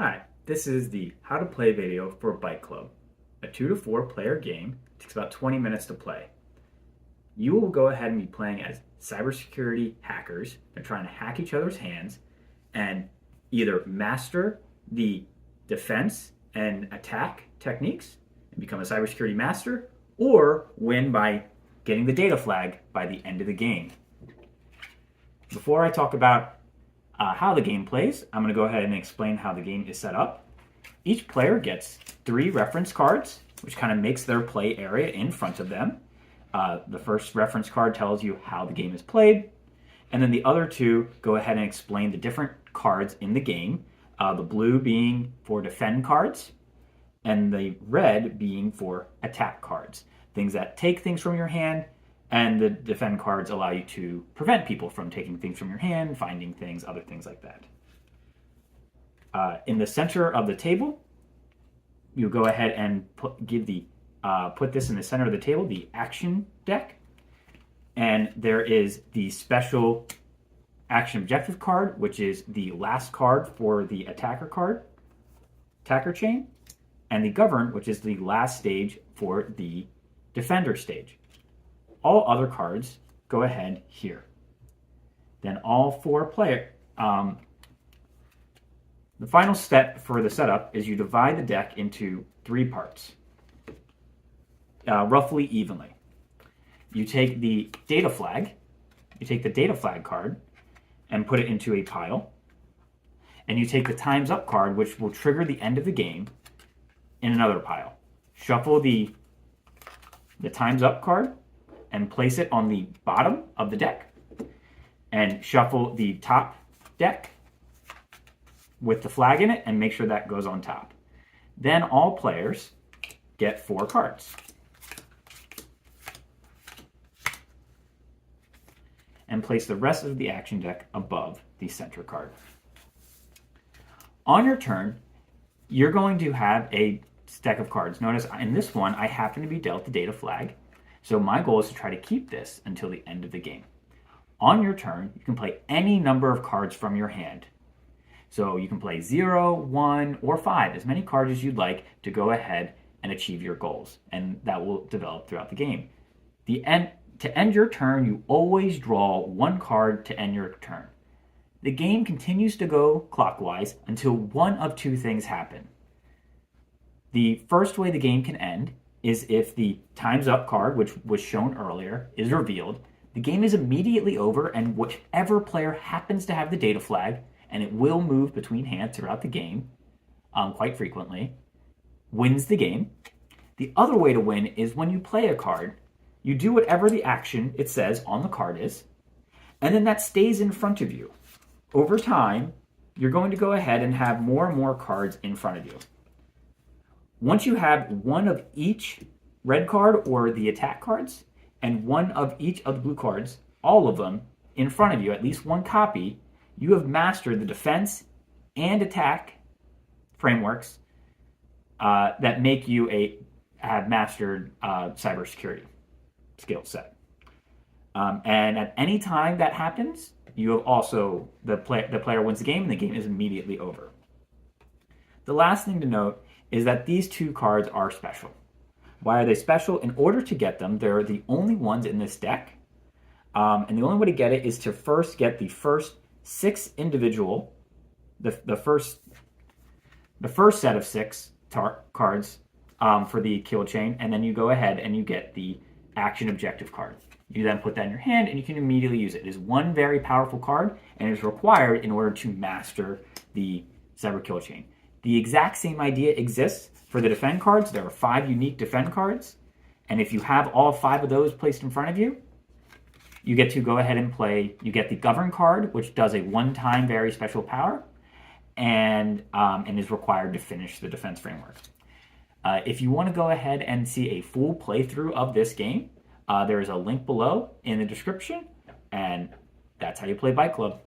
Hi, this is the How to Play video for Byte Club, a 2 to 4 player game. It takes about 20 minutes to play. You will go ahead and be playing as cybersecurity hackers. They're trying to hack each other's hands and either master the defense and attack techniques and become a cybersecurity master, or win by getting the data flag by the end of the game. Before I talk about how the game plays, I'm going to go ahead and explain how the game is set up. Each player gets 3 reference cards, which kind of makes their play area in front of them. The first reference card tells you how the game is played, and then the other 2 go ahead and explain the different cards in the game, the blue being for defend cards, and the red being for attack cards, things that take things from your hand, and the defend cards allow you to prevent people from taking things from your hand, finding things, other things like that. In the center of the table, you go ahead and put this in the center of the table, the action deck. And there is the special action objective card, which is the last card for the attacker chain, and the govern, which is the last stage for the defender stage. All other cards go ahead here. Then all 4 players. The final step for the setup is you divide the deck into 3 parts, roughly evenly. You take the data flag, card, and put it into a pile. And you take the time's up card, which will trigger the end of the game, in another pile. Shuffle the time's up card and place it on the bottom of the deck, and shuffle the top deck with the flag in it and make sure that goes on top. Then all players get 4 cards. And place the rest of the action deck above the center card. On your turn, you're going to have a stack of cards. Notice in this one, I happen to be dealt the data flag. So my goal is to try to keep this until the end of the game. On your turn, you can play any number of cards from your hand. So you can play 0, 1, or 5, as many cards as you'd like to go ahead and achieve your goals. And that will develop throughout the game. To end your turn, you always draw 1 card to end your turn. The game continues to go clockwise until one of 2 things happen. The first way the game can end is if the time's up card, which was shown earlier, is revealed. The game is immediately over, and whichever player happens to have the data flag, and it will move between hands throughout the game, quite frequently, wins the game. The other way to win is when you play a card, you do whatever the action it says on the card is, and then that stays in front of you. Over time, you're going to go ahead and have more and more cards in front of you. Once you have 1 of each red card or the attack cards, and 1 of each of the blue cards, all of them in front of you, at least 1 copy, you have mastered the defense and attack frameworks that make you have mastered cybersecurity skill set. And at any time that happens, you have also the player wins the game, and the game is immediately over. The last thing to note is that these 2 cards are special. Why are they special? In order to get them, they're the only ones in this deck. And the only way to get it is to first get the first 6 individual, the first set of 6 cards for the kill chain, and then you go ahead and you get the action objective card. You then put that in your hand, and you can immediately use it. It is 1 very powerful card, and it is required in order to master the cyber kill chain. The exact same idea exists for the defend cards. There are 5 unique defend cards, and if you have all 5 of those placed in front of you, you get to go ahead and play. You get the govern card, which does a 1-time very special power, and is required to finish the defense framework. If you want to go ahead and see a full playthrough of this game, there is a link below in the description, and that's how you play Byte Club.